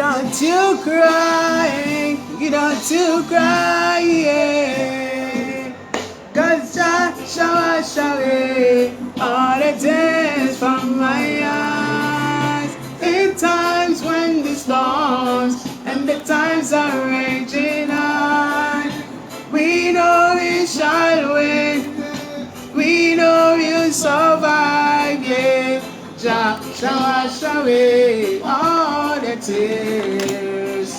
Don't you cry, you don't you cry, yeah. Cause I shall wash away all the tears from my eyes. In times when the storms and the times are raging on, we know we shall win. We know you survive, yeah. Jah shall wash away all the tears.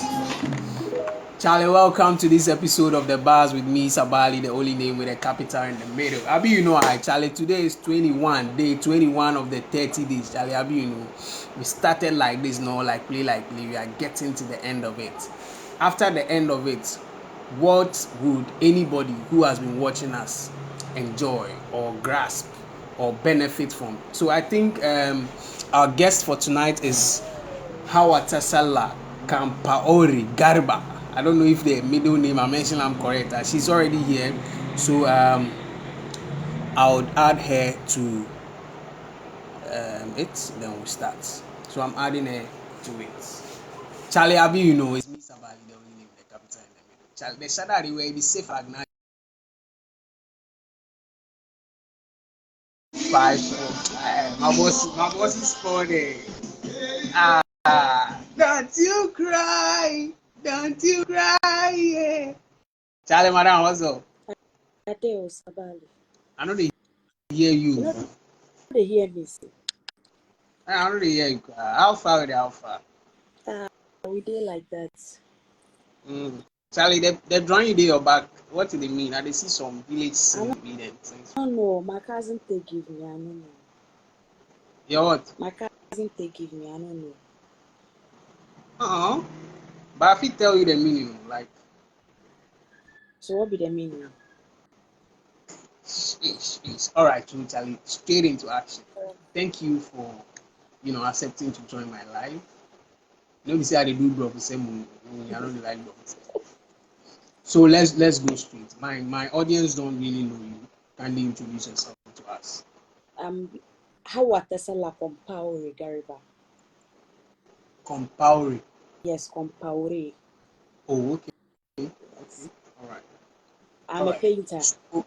Charlie, welcome to this episode of The Bars with me, Sabali, the only name with a capital in the middle. Abi, you know, Charlie, today is 21, day 21 of the 30 days. Charlie, Abi, you know, we started like this, no, like play, we are getting to the end of it. After the end of it, what would anybody who has been watching us enjoy or grasp or benefit from? So I think our guest for tonight is Hawatasala Kampaori Garba. I don't know if the middle name I mentioned I'm correct. She's already here, so I would add her to it. Then we'll start. So I'm adding her to it. Charlie Abi, you know, it's me Sabali, the only name the capital in the middle. Charlie, the shadow will be safe at night. 5 4. My boss is funny. Don't you cry, don't you cry, yeah. Charlie, madam, what's up? Adeus, Sabali. I know they hear you. No, they hear me say. I know they hear you. How far with the alpha? We did like that. Charlie, they're drawing you your back. What do they mean? I they see some village scene with them. I don't know. My cousin they give me. I don't know. Your what? My cousin they give me. I don't know. But if he tell you the meaning, like. So what be the meaning? All right, Charlie. Straight into action. Thank you for, accepting to join my life. You know, we say I do bro. We say I don't like bro. So let's go straight. My audience don't really know you. Can you introduce yourself to us? Hawatasala Kampaori Garba. Kampaori. Yes, Kampaori. Oh, okay. All right. I'm a painter. So,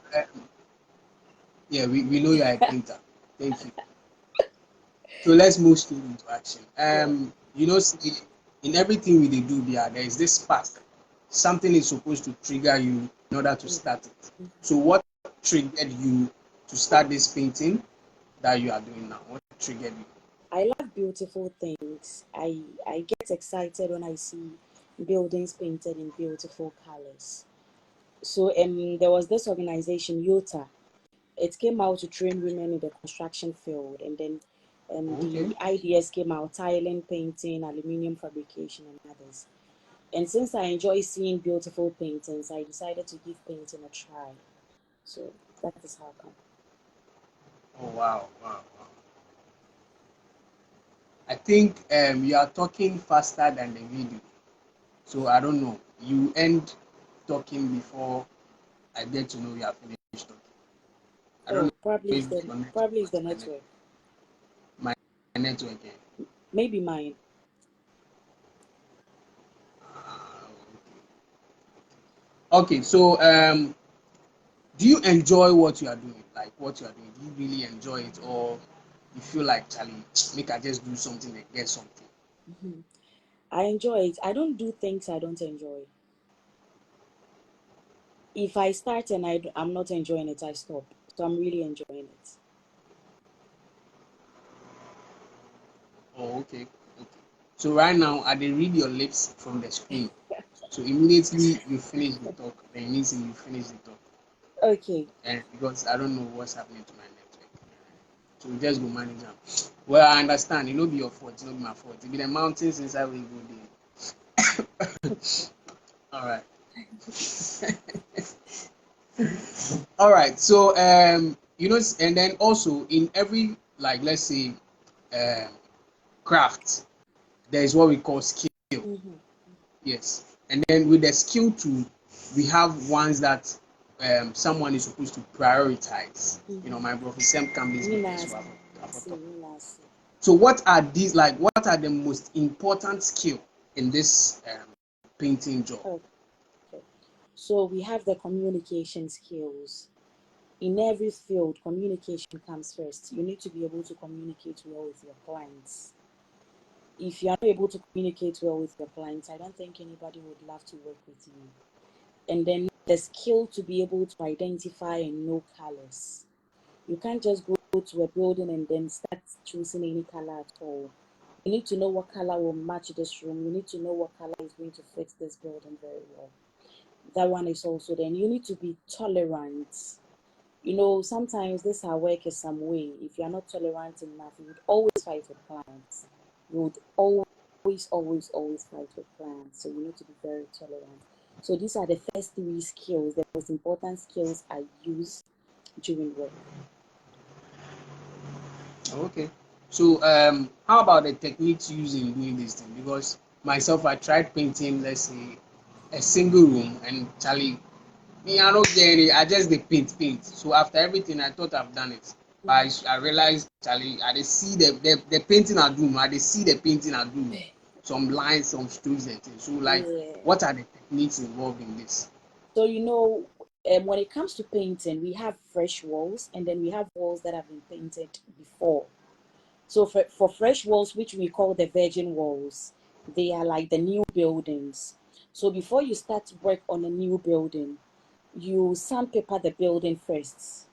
yeah, we know you're a painter. Thank you. So let's move straight into action. In everything we do, there is this spark. Something is supposed to trigger you in order to start it. So what triggered you to start this painting that you are doing now? What triggered you? I love beautiful things. I get excited when I see buildings painted in beautiful colors. So there was this organization, YOTA. It came out to train women in the construction field, and then the ideas came out: tiling, painting, aluminium fabrication, and others. And since I enjoy seeing beautiful paintings, I decided to give painting a try. So that is how come. Oh wow. I think you are talking faster than the video. So I don't know. You end talking before I get to know you are finished talking. I don't know. Probably it's the network. My network. Maybe mine. Okay, so do you enjoy what you are doing? Like what you are doing? Do you really enjoy it, or you feel like, Charlie, make I just do something and get something? Mm-hmm. I enjoy it. I don't do things I don't enjoy. If I start and I'm not enjoying it, I stop. So I'm really enjoying it. Oh, okay. So right now, I did read your lips from the screen. So immediately you finish the talk, then immediately you finish the talk. Okay. And because I don't know what's happening to my network. So we just go manage them. Well, I understand. It no be your fault. It no be my fault. It be the mountains inside where you go there. All right. All right. So and then also in every, like, let's say craft, there is what we call skill. Mm-hmm. Yes. And then with the skill too, we have ones that someone is supposed to prioritize. Mm-hmm. My brother Sam can be. So what are these, like, what are the most important skill in this painting job? Okay. So we have the communication skills. In every field, communication comes first. You need to be able to communicate well with your clients. If you are not able to communicate well with your clients, I don't think anybody would love to work with you. And then the skill to be able to identify and know colors. You can't just go to a building and then start choosing any color at all. You need to know what color will match this room. You need to know what color is going to fit this building very well. That one is also, then you need to be tolerant. Sometimes this our work is some way. If you're not tolerant enough, you would always fight with clients. You would always fight with clients. So you need to be very tolerant. So these are the first three skills, the most important skills I use during work. Okay. So how about the techniques used in doing this thing? Because myself, I tried painting, let's say, a single room, and Charlie, me, I don't get any. I just the paint. So after everything, I thought I've done it. But I realized, Charlie, I just see the painting I do. I just see the painting I do. Some lines, some strokes, and things. So like, Yeah. what are the techniques involved in this? So when it comes to painting, we have fresh walls, and then we have walls that have been painted before. So for fresh walls, which we call the virgin walls, they are like the new buildings. So before you start work on a new building, you sandpaper the building first,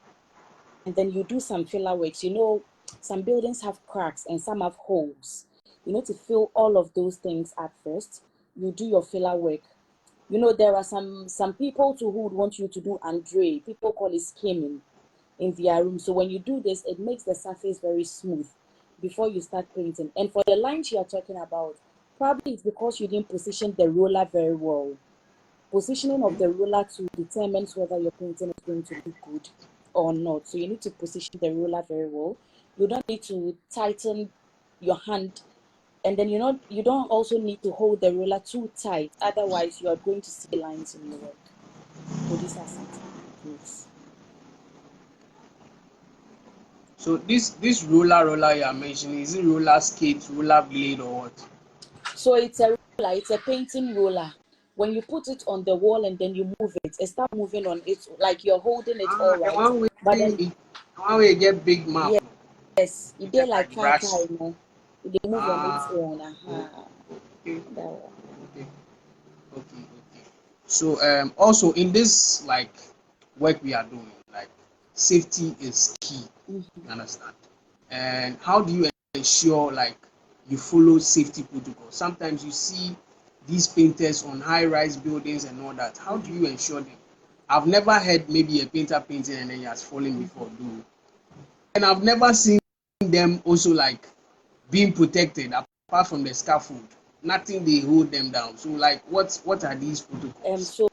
and then you do some filler works. Some buildings have cracks and some have holes. You need to fill all of those things at first. You do your filler work. There are some people too who would want you to do Andre. People call it skimming in their room. So when you do this, it makes the surface very smooth before you start painting. And for the lines you are talking about, probably it's because you didn't position the roller very well. Positioning of the roller to determines whether your painting is going to look good or not. So you need to position the roller very well. You don't need to tighten your hand, and then you don't also need to hold the roller too tight. Otherwise, you are going to see lines in your work. So these are some techniques. So this roller you are mentioning, is it roller skate, roller blade, or what? So it's a roller, it's a painting roller. When you put it on the wall and then you move it, it starts moving on it like you're holding it all The right. one way But then the one way you get big mouth. yes, You it did get like like brush. they move on its Ah, own. okay, That one. okay, okay. So also in this like work we are doing, like safety is key. Mhm. You understand? And how do you ensure like you follow safety protocols? Sometimes you see these painters on high-rise buildings and all that. How do you ensure them? I've never heard maybe a painter painting and then he has fallen before, do. And I've never seen them also like being protected apart from the scaffold. Nothing they hold them down. So like what are these protocols? So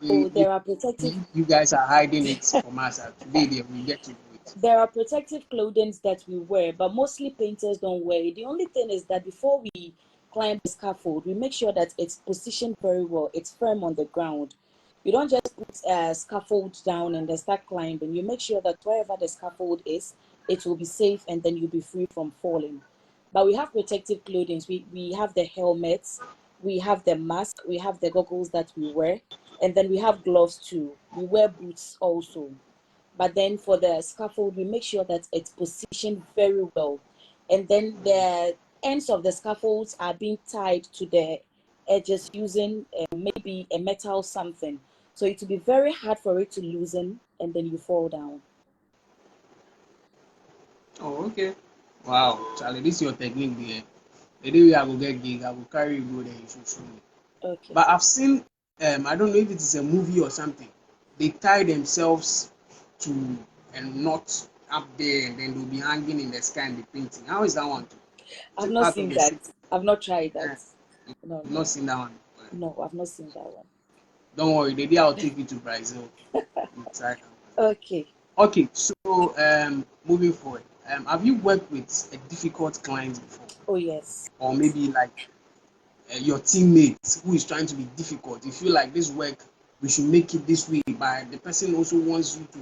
We, there are protective you guys are hiding it from us. Today they will get to do it. there are protective clothing that we wear, but mostly painters don't wear it. The only thing is that before we climb the scaffold, we make sure that it's positioned very well, it's firm on the ground. You don't just put a scaffold down and then start climbing. You make sure that wherever the scaffold is, it will be safe, and then you'll be free from falling. But we have protective clothing. We have the helmets, we have the mask, we have the goggles that we wear, and then we have gloves too. We wear boots also. But then for the scaffold, we make sure that it's positioned very well. And then the ends of the scaffolds are being tied to the edges using maybe a metal something. So it will be very hard for it to loosen and then you fall down. Oh, okay. Wow, Charlie, this is your technique there. The day we are go get gig, I will carry you go there, you should show me. Okay. But I've seen, I don't know if it is a movie or something. They tie themselves to a knot up there, and then they'll be hanging in the sky and be painting. How is that one? Too? Is I've it not part of seen the that. same? I've not tried that. Uh, No, I've not no, seen that one. no, I've not seen that one. Don't worry, the day I'll take you to Brazil. You try that one. Okay. Okay, so moving forward, have you worked with a difficult client before, Oh, yes. or maybe like your teammate who is trying to be difficult? You feel like this work we should make it this way, but the person also wants you to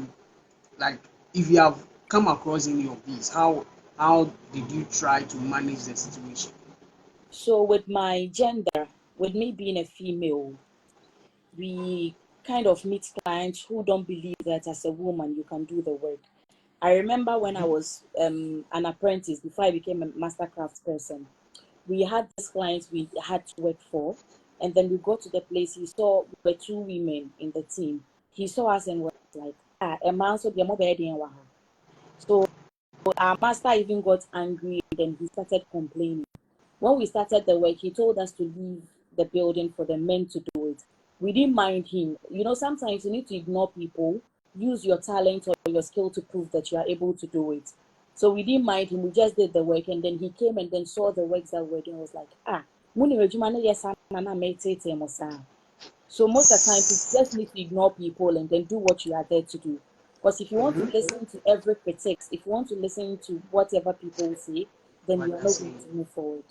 like. If you have come across any of these, how did you try to manage the situation? So with my gender, with me being a female, we kind of meet clients who don't believe that as a woman you can do the work. I remember when I was an apprentice before I became a master craft person, we had this client we had to work for, and then we got to the place. He saw we were two women in the team. He saw us and was like, "Ah, a man so the mobile didn't want her." So our master even got angry, and then he started complaining. When we started the work, he told us to leave the building for the men to do it. We didn't mind him. You know, sometimes you need to ignore people, use your talent or your skill to prove that you are able to do it. So we didn't mind him. We just did the work, and then he came and then saw the works that we were doing. Was like, muni rejuma na yes, na meditate mo sa. So most of the time, you just need to ignore people and then do what you are there to do. Because if you want to listen to every critics, if you want to listen to whatever people say, then What you are they're not going saying. to move forward.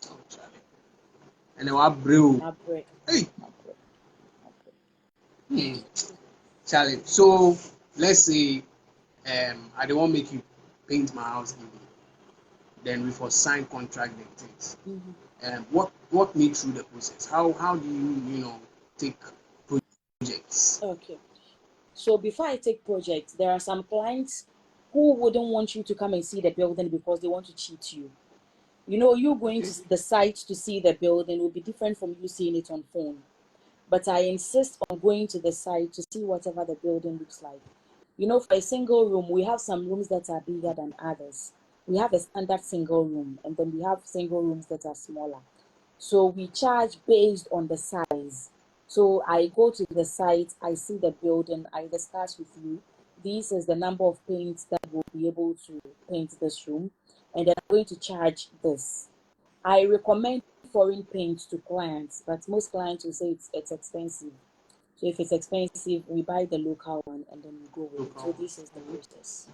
Oh, Charlie. And then what brew? My break. Hey, My break. My hmm. Charlie. So let's say I don't want to make you paint my house give me. Then we for sign contract and things. Mhm. Walk me through the process. How do you take projects? Okay. So before I take projects, there are some clients who wouldn't want you to come and see the building because they want to cheat you. You know, you going Okay. to the site to see the building will be different from you seeing it on phone. But I insist on going to the site to see whatever the building looks like. You know, for a single room, we have some rooms that are bigger than others. We have a standard single room, and then we have single rooms that are smaller. So we charge based on the size. So I go to the site, I see the building, I discuss with you. This is the number of paints that will be able to paint this room, and then I'm going to charge this. I recommend foreign paint to clients, but most clients will say it's expensive. So if it's expensive, we buy the local one and then we go with it. So Local. this is the process.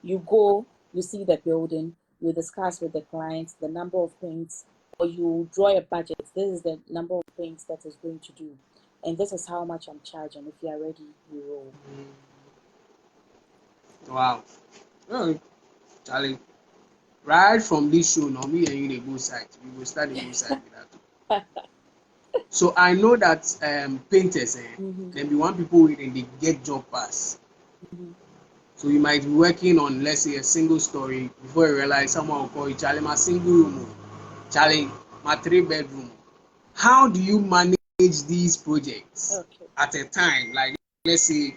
You go, you see the building, you discuss with the client the number of paints, or you draw a budget. This is the number of paints that is going to do. And this is how much I'm charging. If you are ready, we roll. Wow. Oh, Charlie. Right from this show, now me and you they go side. We will start the go side with that. So I know that painters, Mm-hmm, then be one people with they get job pass. mm-hmm. So you might be working on, let's say, a single story before you realize someone will call you, Charlie, my single room, Charlie, my 3 bedroom. How do you manage these projects Okay. at a time? Like, let's say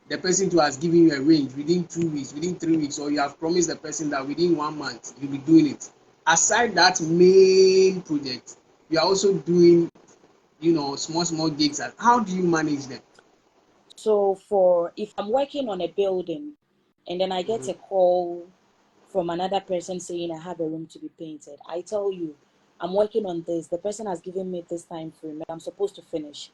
the person who has given you a range within 2 weeks, within 3 weeks, or you have promised the person that within 1 month you'll be doing it. Aside that main project, you are also doing, small gigs. How do you manage them? So for if I'm working on a building and then I get a call from another person saying I have a room to be painted, I tell you, I'm working on this. The person has given me this time frame and I'm supposed to finish.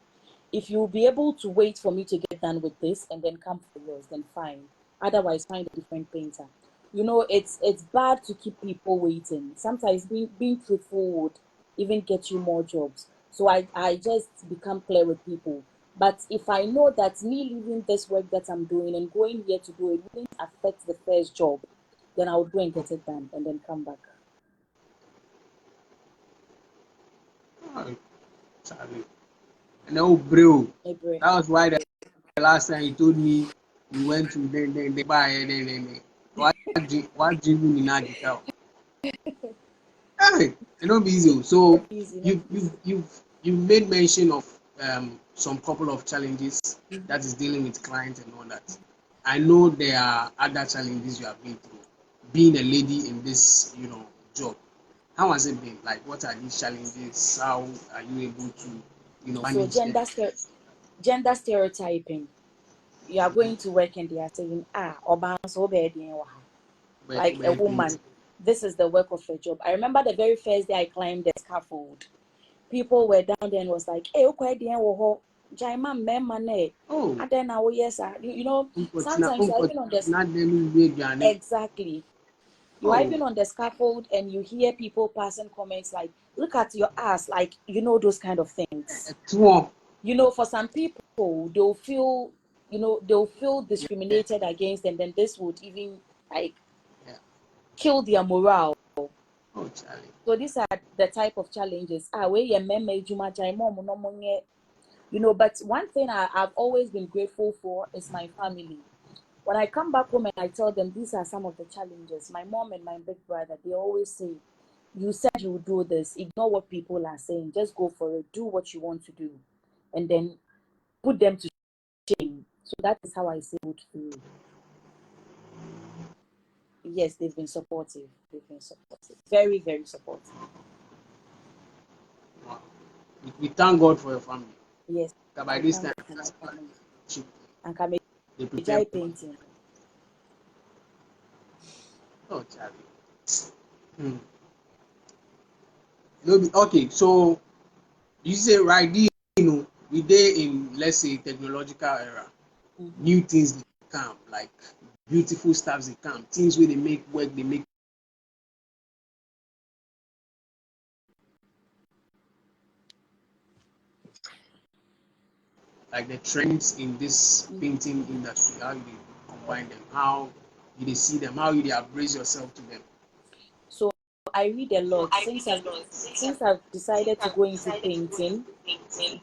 If you'll be able to wait for me to get done with this and then come for yours, then fine. Otherwise, find a different painter. You know, it's bad to keep people waiting. Sometimes being truthful would even get you more jobs. So I just become clear with people. But if I know that me leaving this work that I'm doing and going here to do it wouldn't affect the first job, then I would go and get it done and then come back. Oh, Charlie. No, bro. Ebre. That was why the last time you told me you went to then buy then. What dream in that? Hey, it don't be easy. Not So easy, not you easy. you made mention of some couple of challenges Mhm. that is dealing with clients and all that. I know there are other challenges you have been through. Being a lady in this, job. How has it been? Like, what are these challenges? How are you able to, So manage them? gender stereotyping. You are going to work and they are saying, Oban so bad like a woman. This is the work of a job. I remember the very first day I climbed the scaffold. People were down there and was like, hey, okay, Jaima memane. Oh, And then now yes, you know, sometimes you are even on this not them. exactly. You are Oh, even on the scaffold and you hear people passing comments like, look at your ass, like those kind of things. two. For some people they'll feel Yeah, discriminated against, and then this would even like yeah. kill their morale. Oh, Charlie. So these are the type of challenges. You know, but one thing I've always been grateful for is my family. When I come back home and I tell them these are some of the challenges, my mom and my big brother, they always say, you said you would do this, ignore what people are saying, just go for it, do what you want to do, and then put them to shame. So that is how I sailed through. Yes, they've been supportive. They've been supportive. Very, very supportive. Wow. We thank God for your family. Yes, By I this thank time, God for my family. And they prepare. Kamejai painting. Oh, Charlie. Hmm. No, okay, so you say right there, we there in, let's say, technological era. Mm-hmm. New things come, like beautiful stuffs they come, things where they make work, they make like the trends in this painting industry, how you combine them, how you see them, how you embrace yourself to them. So I read a lot since I've decided to go into painting.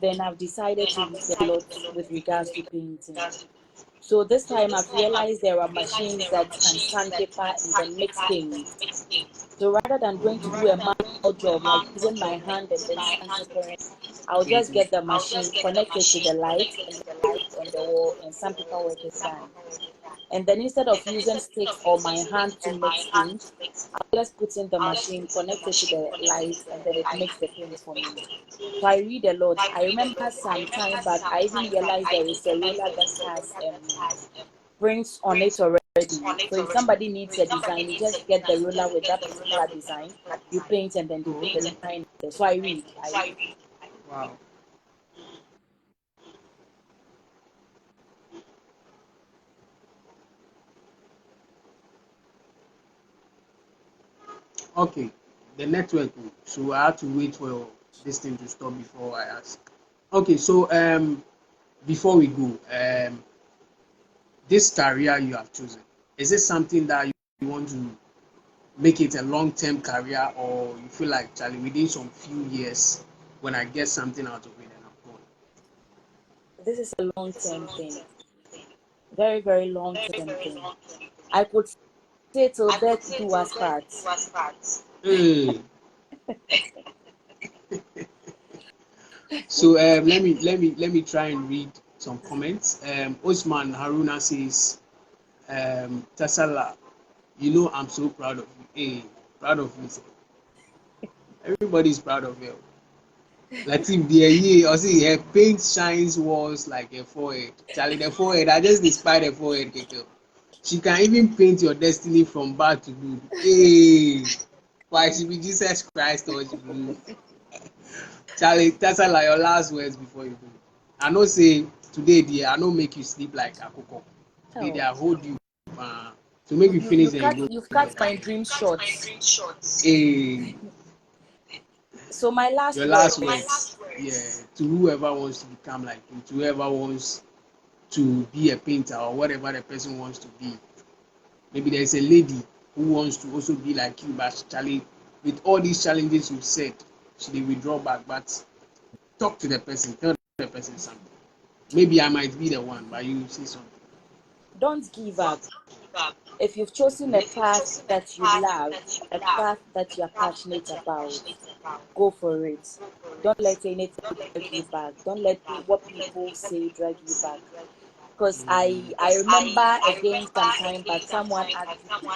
Then I've decided to read a lot with regards to painting. So this time I've realized there are machines that can sandpaper and then mix paint. So rather than going to do a manual job like using my hand and then sandpapering, I'll just Painting. get the machine, connect it to the light, and then put it on the wall, and sandpaper work is done. And then instead of using sticks or my hand to mix paint, I'll just put in the machine, connect it to the light, and then it makes the paint for me. So I read a lot. I remember some time back, I even realized there is a roller that has prints on it already. So if somebody needs a design, you just get the ruler with that particular design, you paint, and then they put the line there. So I read. Wow. Okay, the network. So I had to wait for this thing to stop before I ask. Okay, so before we go, this career you have chosen, is it something that you want to make it a long-term career, or you feel like, Charlie, within some few years, when I get something out of it, then I'm gone? This is a long term thing, very, very long term thing. I could say till death do us part. Hey, so let me try and read some comments. Osman Haruna says, Tasala, I'm so proud of you. Hey, proud of you, sir. Everybody's proud of you. Latif, the year, or see, her paint shines walls like a forehead. Charlie, the forehead, I just despise the forehead, Keke. She can even paint your destiny from bad to good. Hey, why she be Jesus Christ or she be Charlie? That's like your last words before you go. I know say today, dear, I know make you sleep like a cocoa. Today, they Oh, hold you to make you finish and you you've go to cut bed. my dreams short. Hey, So my last your last words. words, yeah, to whoever wants to become like you, to whoever wants to be a painter or whatever the person wants to be. Maybe there's a lady who wants to also be like you, but Charlie, with all these challenges you said, she will withdraw back. But talk to the person, tell the person something. Maybe I might be the one, but you say something. Don't give up. If you've chosen a path that you love, a path that you're passionate about, go for it. Don't let anything drag you back. Don't let what people say drag you back. Because I remember again some time back, someone asked me,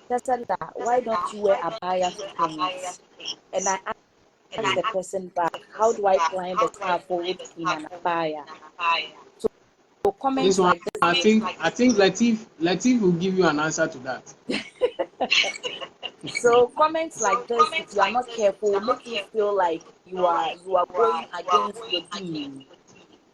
Tesla, why don't you wear a abaya to paint? And I asked the person back, how do I climb a scaffold in an abaya? So This comments one, like this, I think Latif will give you an answer to that. so comments like this, if you are not careful, will make you feel like you are going against your dream.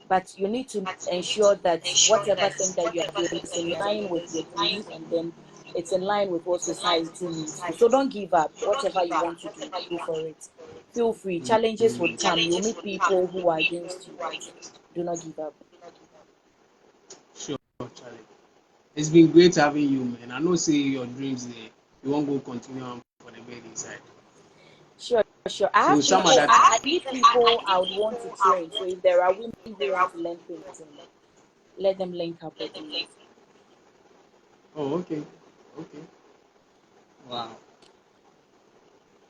But you need to ensure that whatever thing that you are doing is in line with your dream, and then it's in line with what society needs to. So don't give up. Whatever you want to do, go for it. Feel free. Challenges would come. You'll meet people who are against you, but do not give up. Sure, Charlie. It's been great having you, man. I know say your dreams there. You won't go continue on for the bed inside. Sure, sure. I So have some people. other I time. need people I would want to train. So if there are women who want to learn painting, let them link up with me. Oh, okay. Okay. Wow.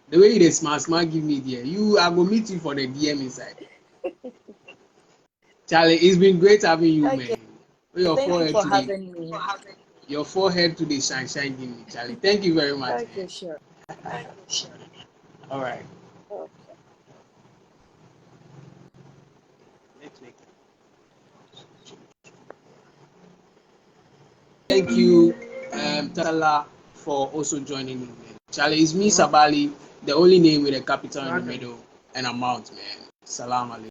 The way you dey smart give me there. I go meet you for the DM inside. Charlie, it's been great having you, Okay. man. Your Thank you forehead for today. having me. Your forehead today shine give me, Charlie. Thank you very much, Okay, sure. man. All right. Okay. Thank you, Tala, for also joining me, man. Charlie, it's me, Sabali, the only name with a capital in the middle and amount, man. Salam alaikum.